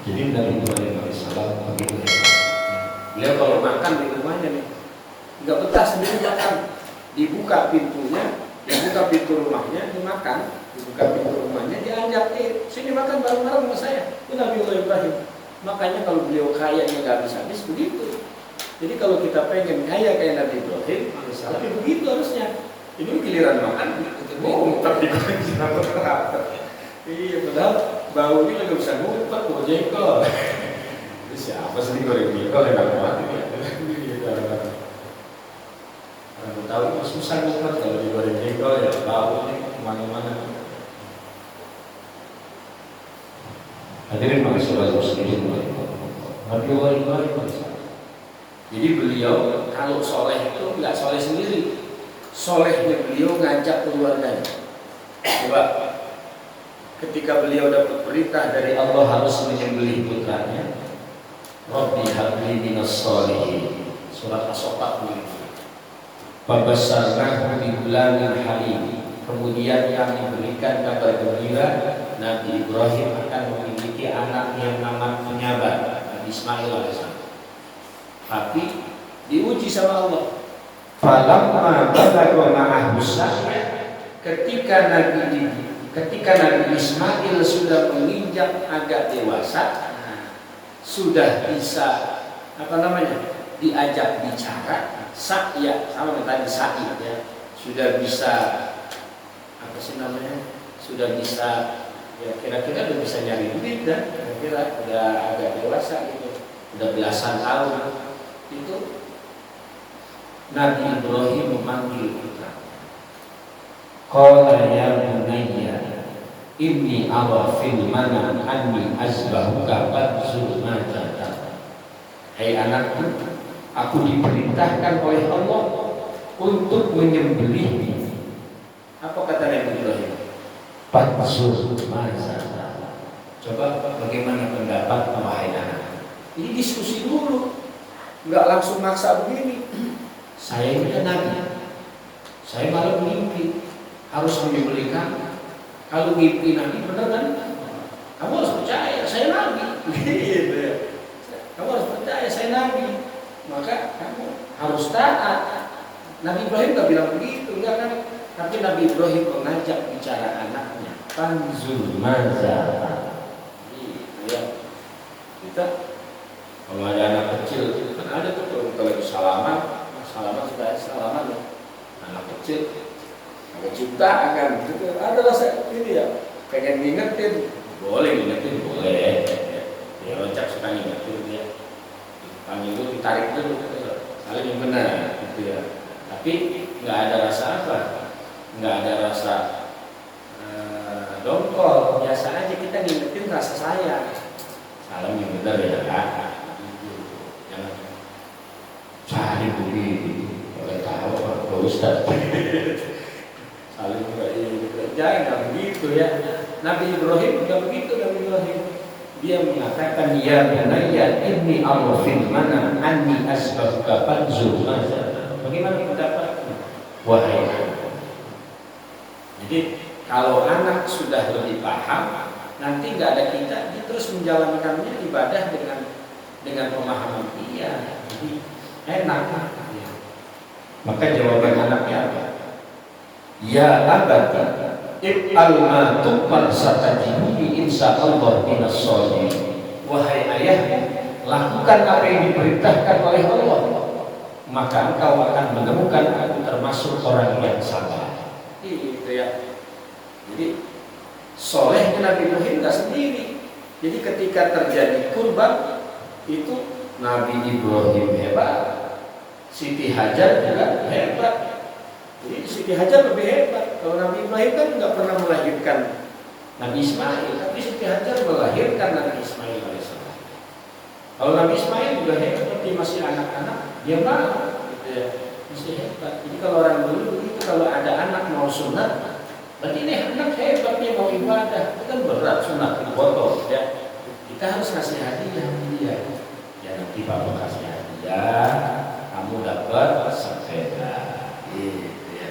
Jadi Nabi Ibrahim alaihissalam begitu hebat. Beliau kalau makan di rumahnya nih, nggak betah sendiri makan, dibuka pintunya, dibuka pintu rumahnya, dimakan, dibuka pintu rumahnya, diajak, sini makan bareng-bareng sama saya. Itu Nabi Ibrahim. Makanya kalau beliau kayanya nggak habis-habis begitu. Jadi kalau kita pengen kaya kayak Nabi Ibrahim, alaihissalam ya begitu harusnya. Ini giliran makan, ngumpet di goreng sinaterator. Iya, padahal baunya nggak bisa ngumpet, mau jengkol. Siapa sih goreng jengkol yang nggak mati ya? Kalau tahu itu susah ngumpet kalau digoreng jengkol ya baunya kemana-mana. Hadirin masyarakat muslimin, Nabi Ibrahim. Jadi beliau kalau soleh itu nggak soleh sendiri, solehnya beliau ngajak keluarganya. Coba, ketika beliau dapat perintah dari Allah harus menyembelih putranya, Rabbi habli minas sholihin, surat As-Saffat begitu. Fabasyarnahu bi ghulamin halim. Kemudian kami berikan kabar gembira, Nabi Ibrahim akan memiliki anak yang namanya penyabar, Nabi Ismail alaihissalam. Tapi diuji sama Allah. Falamma balagha ma'ahu sa'ya, ketika Nabi Ismail sudah menginjak agak dewasa, sudah bisa diajak bicara, sa'ya sama tadi sa'i ya, sudah bisa sudah bisa ya kira-kira udah bisa nyari duit dan kira-kira udah agak dewasa gitu, udah belasan tahun itu Nabi Ibrahim memanggil putra. Qala ya bunayya inni ara fil manam anni azbahuka fadzur ma ta'lam. Hai anakku, aku diperintahkan oleh Allah untuk menyembelihmu. Apa kata Nabi Ibrahim? Fadzur ma ta'lam. Coba bagaimana pendapat wahai anak? Ini diskusi dulu, nggak langsung maksa begini. Saya ini kan Nabi, saya malah mimpi harus menyembelihkan. Kalau mimpi Nabi benar kan? Kamu harus percaya saya Nabi. Gitu ya. Kamu harus percaya saya Nabi. Maka kamu harus taat. Nabi Ibrahim nggak bilang begitu, enggak kan? Tapi Nabi Ibrahim mengajak bicara anaknya. Tanzul maza. Gitu ya. Kita kalau ada anak kecil, kan ada tuh kalau lagi salaman sudah salaman ya. Anak kecil, agak ciptaan gitu. Ada rasa ini ya, pengen ngingetin, boleh ngingetin, boleh. Ya loncat suka ngingetin ya. Panggil itu ditarik dulu, saling yang benar gitu ya. Tapi nggak ada rasa apa, nggak ada rasa dongkol. Biasa aja kita ngingetin rasa sayang. Salam yang benar ya kan. Jangan cari begini, boleh tahu Pak Ustaz. Saling jangan begitu ya. Nabi Ibrahim juga begitu. Nabi Ibrahim dia mengatakan ya bunayya inni ara fil manam anni asbahuka fanzur maza. Bagaimana pendapatmu wahai anak? Jadi kalau anak sudah lebih paham, nanti nggak ada kita, dia terus menjalankannya ibadah dengan pemahaman dia. Jadi enak. Maka jawaban anaknya apa? Ya abati if'al ma tu'mar satajiduni insyaallah minas sholihin. Wahai ayahku, lakukan apa yang diperintahkan oleh Allah, maka engkau akan menemukan aku termasuk orang yang sabar. Itu ya. Jadi solehnya Nabi Ibrahim tidak sendiri. Jadi ketika terjadi kurban itu Nabi Ibrahim hebat, Siti Hajar juga hebat. Jadi Siti Hajar lebih hebat. Kalau Nabi Ibrahim kan nggak pernah melahirkan Nabi Ismail, tapi Siti Hajar melahirkan Nabi Ismail alaihissalam. Kalau Nabi Ismail juga hebat, tapi masih anak-anak, dia mau, gitu ya, masih hebat. Jadi kalau orang dulu begitu, kalau ada anak mau sunat, berarti ini anak hebat, dia mau ibadah, itu kan berat sunat dipotong, ya. Kita harus kasih hadiah dia. Ya nanti bapak kasih hadiah, kamu dapat sepeda. Gitu ya.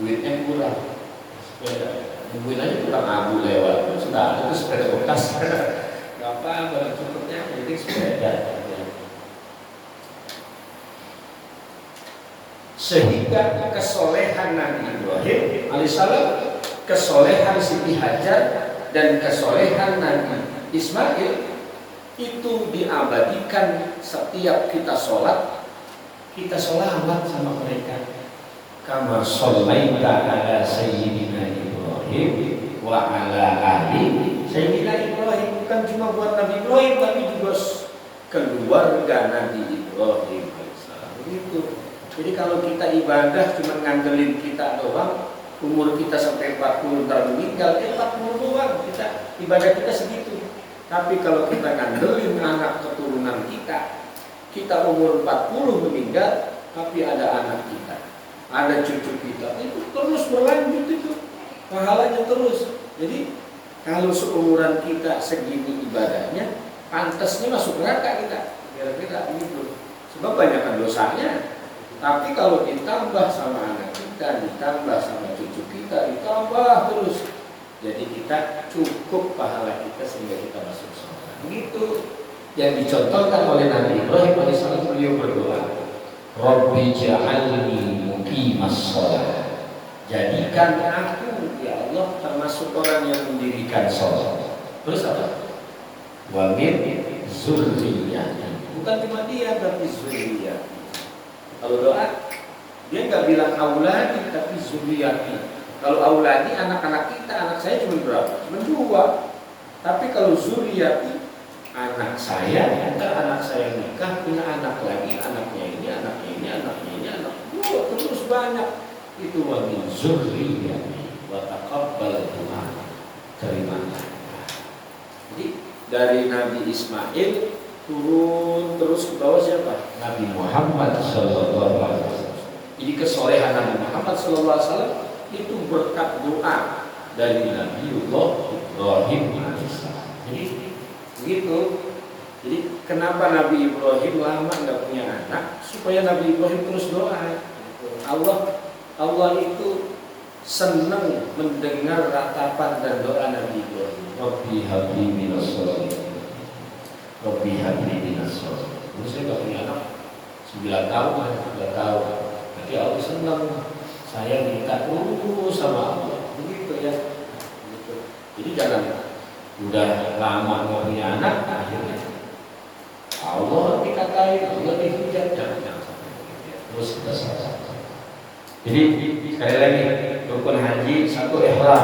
Duitnya kurang, sepeda. Mungkin aja kurang abu lewat, sudah ada itu sepeda bekas. apa barang cukupnya jadi sepeda. Sehingga kesolehan Nabi Ibrahim alaihissalam, kesolehan Siti Hajar, dan kesolehan Nabi Ismail itu diabadikan. Setiap kita sholat, kita sholawat sama mereka. Kama shollaita ala sayyidina Ibrahim wa ala ali sayyidina Ibrahim. Bukan cuma buat Nabi Ibrahim, tapi juga keluarga Nabi Ibrahim alaihissalam. Begitu. Jadi kalau kita ibadah cuma ngandelin kita doang, umur kita sampai 40 ntar meninggal, 40 doang kita ibadah kita segitu. Tapi kalau kita ngandelin anak keturunan kita umur 40 meninggal, tapi ada anak kita, ada cucu kita, itu terus berlanjut, itu pahalanya terus. Jadi kalau seumuran kita segini ibadahnya, pantasnya masuk neraka kita, kira-kira gitu. Sebab banyakkan dosanya. Tapi kalau ditambah sama anak kita, ditambah sama cucu kita, ditambah terus, jadi kita cukup pahala kita sehingga kita masuk surga. Begitu yang dicontohkan oleh Nabi Ibrahim alaihissalam. Beliau berdoa, Rabbi ja'alni muqimas shalah. Jadikan aku ya Allah termasuk orang yang mendirikan sholat. Terus apa? Wa min zurriyyati. Bukan cuma dia, tapi zurriyyati. Kalau doa, dia nggak bilang auladi, tapi zuriyati. Kalau auladi, anak-anak kita, anak saya cuma berapa? Cuma 2. Tapi kalau zuriyati, anak saya, ntar anak saya nikah, punya anak lagi, anaknya ini, anaknya ini, anaknya ini, anak 2, terus banyak. Itu wa min zuriyati wa taqabbal du'a. Terimalah. Jadi dari Nabi Ismail turun terus ke bawah siapa? Nabi Muhammad sallallahu alaihi wasallam. Jadi kesolehan Nabi Muhammad sallallahu alaihi wasallam itu berkat doa dari Nabiullah Ibrahim alaihissalam. Jadi begitu. Jadi kenapa Nabi Ibrahim lama nggak punya anak? Supaya Nabi Ibrahim terus doa. Allah itu senang mendengar ratapan dan doa Nabi Ibrahim. Rabbi habli minas sholihin. Rabbi habli minas sholihin. Dulu saya nggak punya anak 9 tahun, 3 tahun. Jadi Allah senang, saya minta terus sama Allah. Begitu ya. Begitu. Jadi jangan udah lama nggak punya anak, akhirnya Allah dikatain, Allah dihujat, jangan sampai begitu. Terus kita salah. Jadi sekali lagi, rukun haji 1 ihram,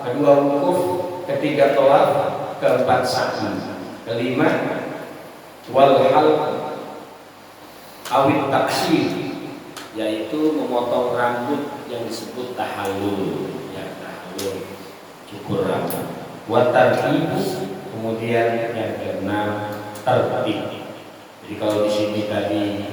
2 wukuf, 3 tawaf, 4 sa'i, 5 wal halq awit taksir, yaitu memotong rambut yang disebut tahallul, ya tahallul, cukur rambut. Wa tartib, kemudian yang ke-6 tertib. Jadi kalau di sini tadi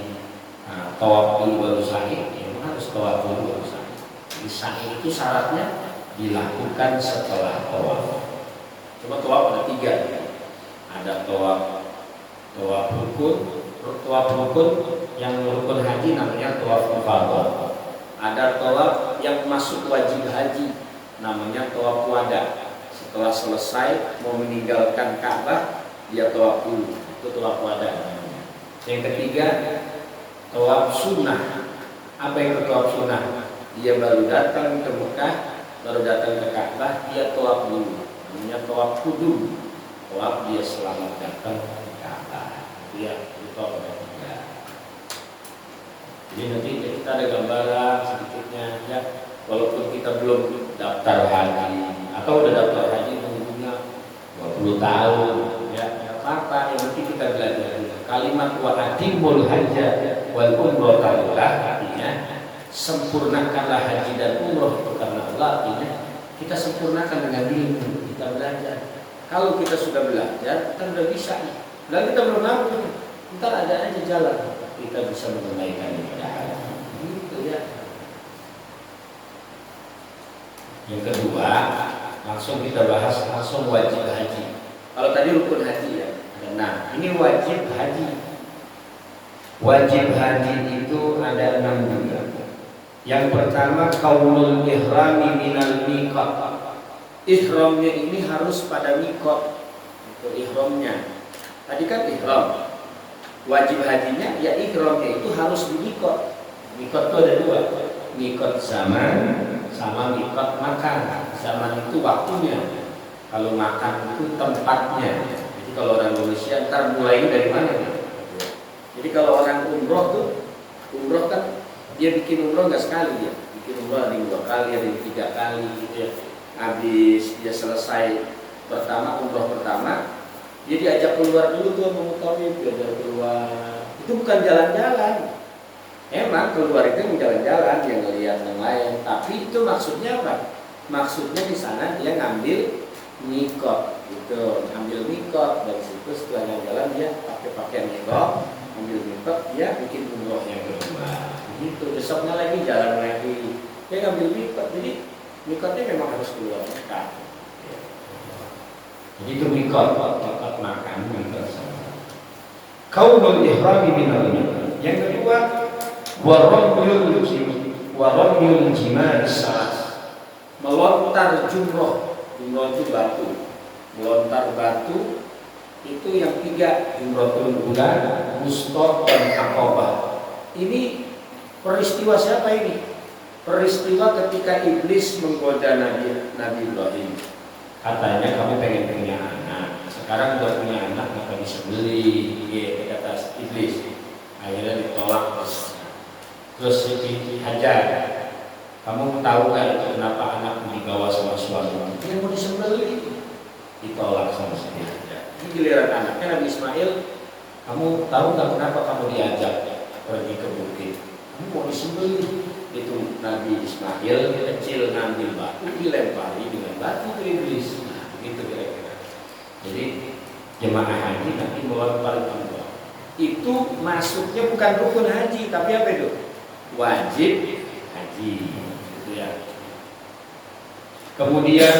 tawaf dulu baru sa'i, ya harus tawaf dulu baru sa'i. Jadi sa'i itu syaratnya dilakukan setelah tawaf. Cuma tawaf ada 3, ya. Ada tawaf rukun yang rukun haji namanya tawaf ifadah. Ada tawaf yang masuk wajib haji namanya tawaf wada. Setelah selesai mau meninggalkan Ka'bah, dia tawaf dulu, itu tawaf wada namanya. Yang ketiga tawaf sunnah. Apa itu tawaf sunnah? Dia baru datang ke Mekah, baru datang ke Ka'bah, dia tawaf dulu, namanya tawaf kudum. Tawaf dia selamat datang ke Ka'bah. Ya, itu apa ya? Jadi nanti kita ada gambaran sedikitnya ya. Walaupun kita belum daftar haji atau udah daftar haji menunggunya 20 tahun ya, enggak apa-apa, yang penting kita belajar. Kalimat wa atimul hajja wal umrata lillah, artinya sempurnakanlah haji dan umroh itu karena Allah. Artinya kita sempurnakan dengan ilmu, kita belajar. Kalau kita sudah belajar, kita sudah bisa. Dan kita belum mampu, ntar ada aja jalan kita bisa menunaikan ibadah haji. Gitu ya. Yang kedua, langsung kita bahas langsung wajib haji. Kalau tadi rukun haji ya. Nah, ini wajib haji. Wajib haji itu ada 6 juga. Yang pertama qaulul ihrami minal miqat. Ihramnya ini harus pada miqat. Itu ihramnya. Tadi kan ihram. Wajib hajinya ya ihramnya itu harus dimikot. Mikot itu ada dua. Mikot zaman sama mikot makan. Zaman itu waktunya. Kalau makan itu tempatnya. Jadi kalau orang Indonesia ntar mulainya dari mana nih? Jadi kalau orang umroh tuh, umroh kan dia bikin umroh nggak sekali ya, bikin umroh ada 2 kali, ada 3 kali gitu ya. Habis dia selesai umroh pertama, dia diajak keluar dulu tuh mengetahui diajak keluar. Itu bukan jalan-jalan. Emang keluar itu jalan-jalan, dia ngelihat yang lain. Tapi itu maksudnya apa? Maksudnya di sana dia ngambil mikot, gitu, ngambil mikot dari situ setelah jalan dia pakai pakaian mikot, ambil mikot, dia bikin umrohnya kedua. Gitu, besoknya lagi jalan lagi, dia ngambil mikot. Jadi mikotnya memang harus keluar Mekah. Jadi itu mikot makan mikot sama. Kaulul ihrami minal mikot. Yang kedua, waramyul jima'i salat. Melontar jumroh. Jumroh itu batu. Melontar batu itu yang 3, jumrohul ula, wusta dan aqabah. Ini peristiwa siapa ini? Peristiwa ketika iblis menggoda Nabi Ibrahim. Katanya kamu pengen punya anak. Sekarang udah punya anak maka disembelih. Ya, kata iblis. Akhirnya ditolak terus dihajar. Kamu tahu kan kenapa anak dibawa sama suami? Dia mau disembelih. Ditolak sama si hajar. Ini giliran anaknya Nabi Ismail. Kamu tahu nggak kenapa kamu diajak pergi ke bukit? Kamu mau disembelih. Itu Nabi Ismail kecil ngambil batu dilempari dengan batu ke iblis. Nah, begitu kira-kira. Jadi jemaah haji nanti melempar jumroh. Itu masuknya bukan rukun haji, tapi apa itu? Wajib haji. Gitu ya. Kemudian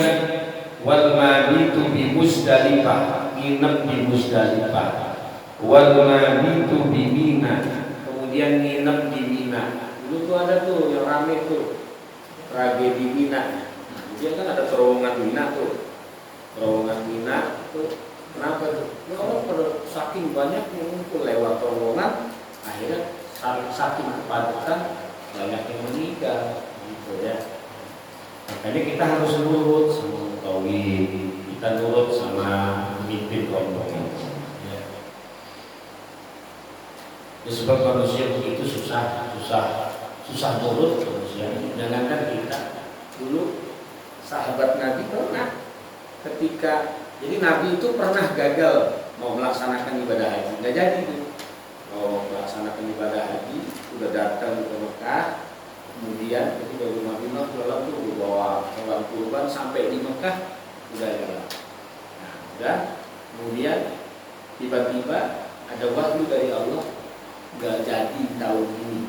wal mabitu bi Musdalifah, nginep di Musdalifah. Wal mabitu bi Mina, kemudian nginep di Mina. Dulu tuh ada tuh yang rame tuh tragedi Mina. Dia kan ada terowongan Mina tuh. Terowongan Mina tuh kenapa tuh? Ya orang pada saking banyak yang ngumpul lewat terowongan, akhirnya saking kepadatan banyak yang meninggal gitu ya. Makanya kita harus nurut sama tauhid, kita nurut sama pemimpin rombongan. Ya, sebab manusia begitu susah nurut manusia. Jangankan kita, dulu sahabat Nabi pernah ketika, jadi Nabi itu pernah gagal mau melaksanakan ibadah haji, nggak jadi tuh. Mau melaksanakan ibadah haji, udah datang ke Mekah, kemudian itu dari Madinah pulang tuh bawa hewan kurban sampai di Mekah udah jalan. Nah, udah, kemudian tiba-tiba ada wahyu dari Allah. Gak jadi tahun ini.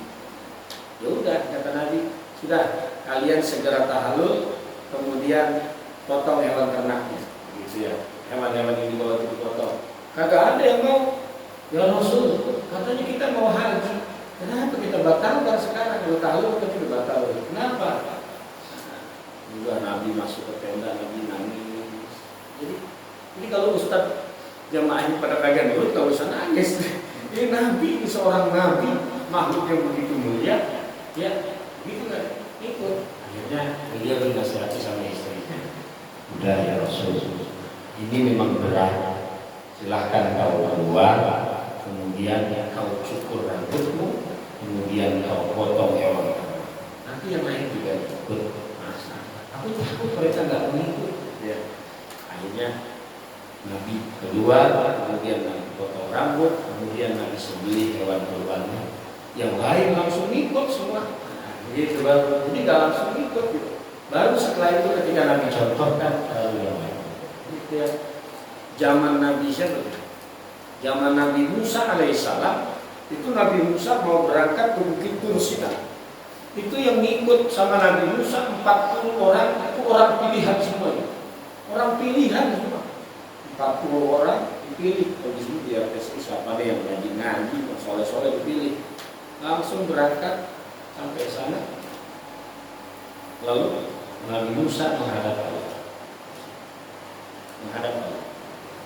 Ya udah kata Nabi, sudah kalian segera tahallul, kemudian potong hewan ternaknya, gitu ya. Hewan-hewan yang dibawa itu dipotong. Kagak ada yang mau. Ya Rasul, katanya kita mau haji. Kenapa kita batalkan sekarang? Kalau tahallul kita sudah batal. Kenapa? Udah Nabi masuk ke tenda, Nabi nangis. Jadi kalau Ustaz jamaahnya pada kagak nurut, gak usah nangis. Ini Nabi, ini seorang Nabi, makhluk yang begitu mulia, ya, gitu kan, ikut. Akhirnya beliau bernasihati sama istrinya. Udah ya Rasul, ini memang berat. Silahkan kau keluar, kemudian kau cukur rambutmu, kemudian kau potong hewan. Nanti yang lain juga ikut. Masa? Aku takut mereka nggak mengikut. Ya. Akhirnya Nabi keluar, kemudian Nabi potong rambut, kemudian Nabi sembelih hewan kurbannya. Yang lain langsung ikut semua. Jadi nggak langsung ikut gitu. Baru setelah itu ketika Nabi contohkan yang lain. Gitu ya. Zaman Nabi siapa? Zaman Nabi Musa alaihissalam, itu Nabi Musa mau berangkat ke Bukit Tur Sina. Itu yang ngikut sama Nabi Musa 40 orang, itu orang pilihan semuanya. Orang pilihan semua. 40 orang dipilih, habis itu dia tes siapa ada yang ngaji, soleh-soleh dipilih, langsung berangkat sampai sana. Lalu Nabi Musa menghadap Allah.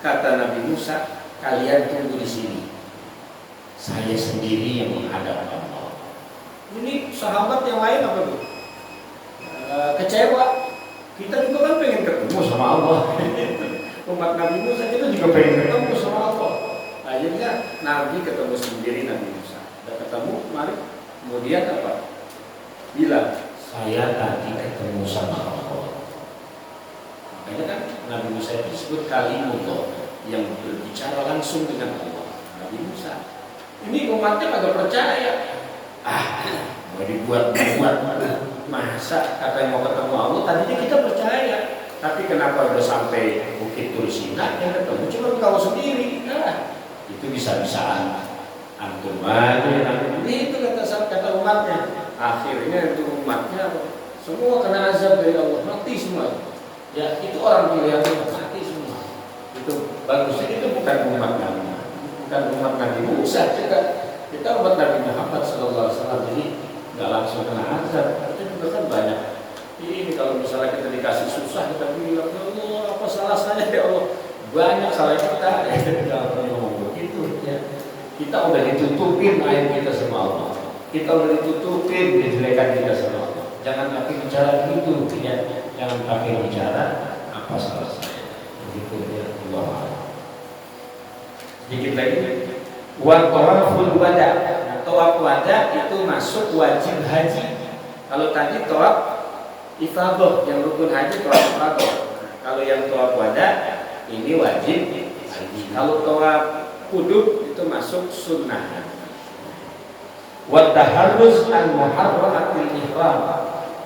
Kata Nabi Musa, kalian tunggu di sini. Saya sendiri yang menghadap Allah. Ini sahabat yang lain apa tuh? Kecewa. Kita juga kan pengen ketemu sama Allah. Umat Nabi Musa kita juga pengen ketemu sama Allah. Akhirnya Nabi ketemu sendiri Nabi Musa. Udah ketemu, mari. Kemudian apa? Bilang, saya tadi ketemu sama Allah. Makanya kan Nabi Musa itu disebut kalimullah, yang berbicara langsung dengan Allah. Nabi Musa. Ini umatnya agak percaya. Mau dibuat-buat. Masa kata yang mau ketemu Allah, tadinya kita percaya. Tapi kenapa udah sampai Bukit Tursina yang ketemu cuma kau sendiri? Itu bisa-bisaan. Antum aja, itu kata umatnya. Akhirnya itu umatnya semua kena azab dari Allah, mati semua. Ya itu orang pilihan itu mati semua. Itu bagusnya itu bukan umat Nabi, bukan umat Nabi Musa juga. Kita umat Nabi Muhammad SAW, jadi nggak langsung kena azab. Itu juga kan banyak. Ini kalau misalnya kita dikasih susah kita bilang, ya Allah apa salah saya ya Allah? Banyak salah kita. Jangan pernah ngomong begitu. Ya. Kita udah ditutupin aib kita sama Allah. Kita udah ditutupin kejelekan kita sama Allah. Jangan pakai bicara begitu, ya. Jangan pakai bicara apa salah saya. Begitu ya Allah. Sedikit lagi. Wa tawaful wada. Nah, tawaf wada itu masuk wajib haji. Kalau tadi tawaf ifadah yang rukun haji tawaf ifadah. Kalau yang tawaf wada ini wajib haji. Kalau tawaf kudub itu masuk sunnah. Wa taharruz an muharramatil ihram,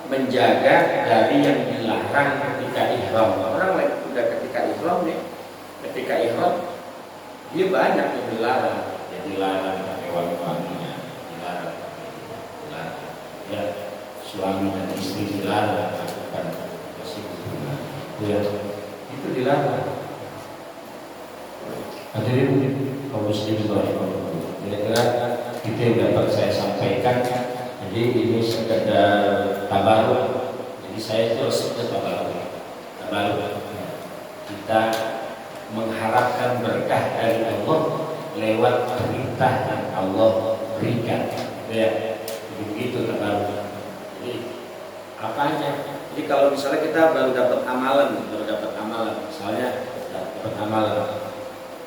menjaga dari yang dilarang ketika ihram. Orang lain udah ketika ihram nih, ketika ihram dia banyak yang dilarang. Ya dilarang pakai wangi-wanginya, dilarang. Ya suami dan istri dilarang melakukan persiapan. Ya itu dilarang. Hadirin kaum muslimin rahimahullah. Kira-kira itu yang dapat saya sampaikan. Jadi ini sekedar tabaruk. Jadi saya itu resepnya tabaruk. Kita mengharapkan berkah dari Allah lewat perintah yang Allah berikan. Ya, begitu tabaruk. Jadi apanya? Jadi kalau misalnya kita baru dapat amalan, misalnya dapat amalan.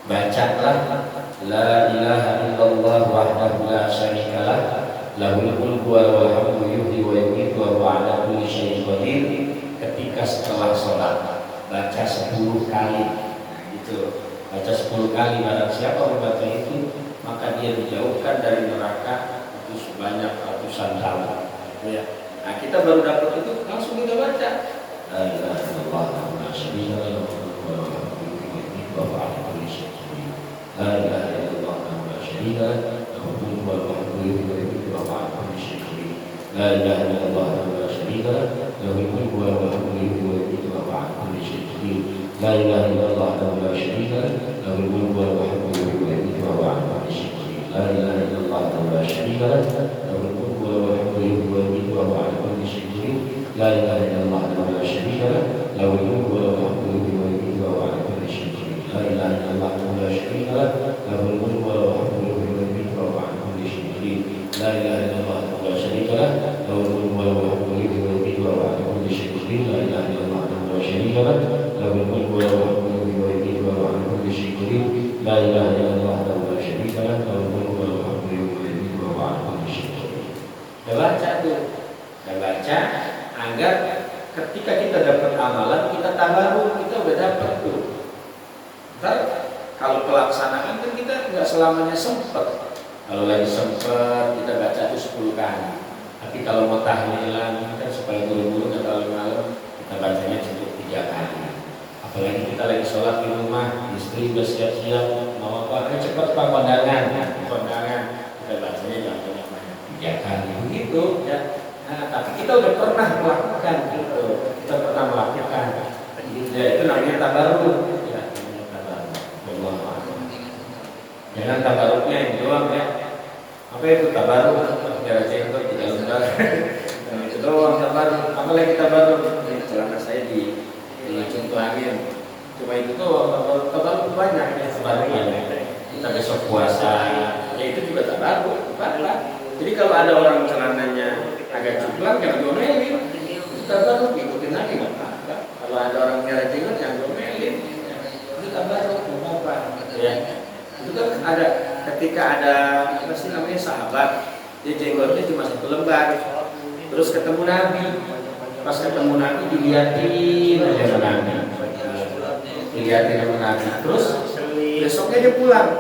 Bacalah la ilaha illallah wahdahu la syarikalah lahul mulku wa lahul hamdu yuhyi wa yumiitu wa huwa ala kulli syai'in qadir. Ketika setelah sholat baca 10 kali. Nah gitu. Baca 10 kali, barang siapa membaca itu maka dia dijauhkan dari neraka itu sebanyak ratusan tahun. Ya. Nah kita baru dapat itu langsung kita baca la ilaha illallah wahdahu la syarikalah lahul mulku wa lahul hamdu yuhyi wa yumiitu wa huwa ala kulli syai'in qadir. La ilaha illallah wahdahu la syarika lah lahul mulku wa lahul hamdu yuhyi wa yumiitu wa huwa ala kulli syai'in qadir. La ilaha illallah wahdahu la syarika lah lahul mulku wa lahul hamdu yuhyi wa yumiitu wa huwa ala kulli syai'in qadir. La ilaha illallah wahdahu la syarika lah lahul mulku wa lahul hamdu yuhyi wa yumiitu wa huwa ala kulli syai'in qadir. La ilaha illallah wahdahu la syarika lah lahul mulku wa lahul hamdu yuhyi wa yumiitu wa huwa ala kulli syai'in qadir. La ilaha illallah wahdahu la syarika lah lahul mulku wa lahul hamdu yuhyi wa yumiitu wa huwa ala kulli syai'in qadir. La ilaha illallah wahdahu la syarika lah lahul mulku wa lahul hamdu yuhyi wa yumiitu wa huwa ala kulli syai'in qadir. La ilaha illallah wahdahu la syarika lah lahul mulku wa lahul hamdu yuhyi wa yumiitu wa huwa ala kulli syai'in qadir. La ilaha illallah wahdahu la syarika lah lahul mulku wa lahul hamdu yuhyi wa yumiitu wa huwa ala kulli syai'in qadir. La ilaha illallah wahdahu la syarika lah lahul mulku wa lahul hamdu yuhyi wa yumiitu wa huwa ala kulli syai'in qadir. Kita baca tuh. Kita baca agar ketika kita dapat amalan kita tabaruk, kita udah dapat tuh. Ntar kalau pelaksanaan kan kita nggak selamanya sempat. Kalau lagi sempat kita baca itu 10 kali. Tapi kalau mau tahlilan kan supaya buru-buru nggak terlalu malam, kita bacanya cukup 3 kali. Apalagi kita lagi sholat di rumah, istri udah siap-siap mau apa? Cepat pak kondangan, kita bacanya jangan banyak 3 kali begitu ya. Nah, tapi kita udah pernah melakukan gitu, kita pernah melakukan. Ya, itu namanya tabaruk. Ya, namanya tabaruk. Jangan tabaruknya yang doang ya. Apa itu tabaruk? Biar cengkok tidak lembar. Itu doang tabaruk. Apa lagi tabaruk? Celana saya di contoh angin. Cuma itu tuh terlalu banyak ya, terlalu banyak. Kita besok puasa, ya itu juga terlalu banyak. Jadi kalau ada orang celananya agak cuplang, jangan diomelin. Kita baru ikutin lagi nggak apa-apa. Kalau ada orang merah jenggot, jangan diomelin. Kita baru apa-apa. Ya. Itu kan ada ketika ada apa sih namanya sahabat, dia jenggotnya cuma 1 lembar. Terus ketemu Nabi. Pas ketemu Nabi dilihatin aja sama Nabi. Dilihatin sama Nabi. Terus besoknya dia pulang.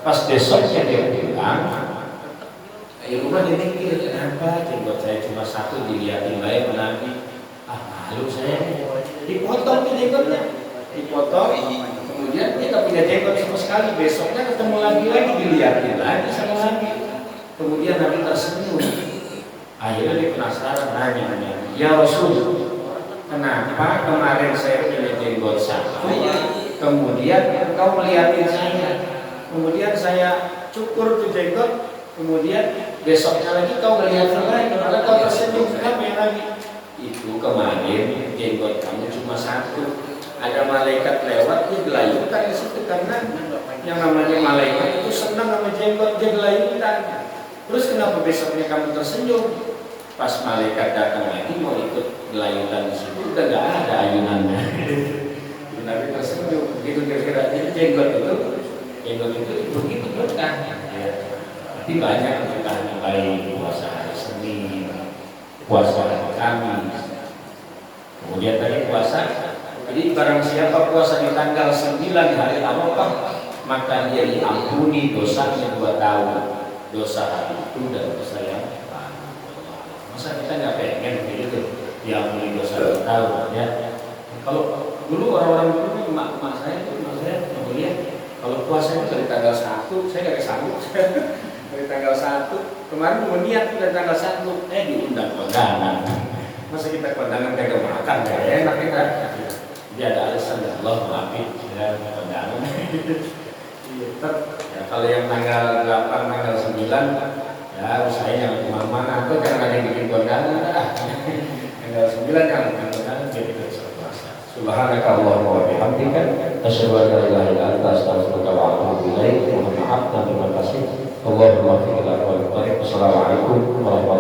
Pas besoknya dia pulang, di rumah dia mikir, kenapa jenggot saya cuma 1 dilihatin baik sama Nabi. Malu saya. Dipotong tuh jenggotnya. Dipotong, kemudian dia tak punya jenggot sama sekali. Besoknya ketemu lagi dilihatin lagi sama Nabi. Kemudian Nabi tersenyum. Akhirnya dia penasaran, nanya, ya Rasul, kenapa kemarin saya punya jenggot 1, kemudian engkau melihatin saya, kemudian saya cukur tuh jenggot, kemudian besoknya lagi kau melihat lagi, karena kau tersenyum. Kenapa ya Nabi? Itu kemarin jenggot kamu cuma 1, ada malaikat lewat, dia gelayutan di situ, karena yang namanya malaikat itu senang sama jenggot, dia gelayutan. Terus kenapa besoknya kamu tersenyum? Pas malaikat datang lagi mau ikut gelayutan di situ, udah nggak ada ayunannya. Nabi tersenyum, begitu kira-kira. Jadi jenggot itu begitu berkah. Tapi banyak berkah yang lain, puasa hari Senin, puasa hari Kamis. Kemudian tadi puasa. Jadi barang siapa puasa di tanggal 9 hari Arafah, maka dia diampuni dosanya 2 tahun. Dosa hari itu dan dosa yang masa kita nggak pengen begitu diampuni dosa 2 tahun ya. Kalau dulu orang-orang dulu emak saya kemudian kalau puasa itu dari tanggal 1, saya nggak sanggup. Dari tanggal 1 kemarin mau niat dari tanggal 1 diundang kondangan. Masa kita kondangan kagak makan, gak enak kita. Dia ada alasan ya Allah maafin ya kondangan. Ya, kalau yang tanggal 8, tanggal 9 ya saya yang kemana-mana atau jangan ada yang bikin kondangan tanggal 9 yang bikin kondangan jadi bisa puasa. Subhanaka Allahumma wa bihamdika asyhadu an la ilaha illa anta astaghfiruka wa atubu ilaik. Mohon maaf dan terima kasih. Allahumma fi ila wa Assalamualaikum warahmatullahi wabarakatuh.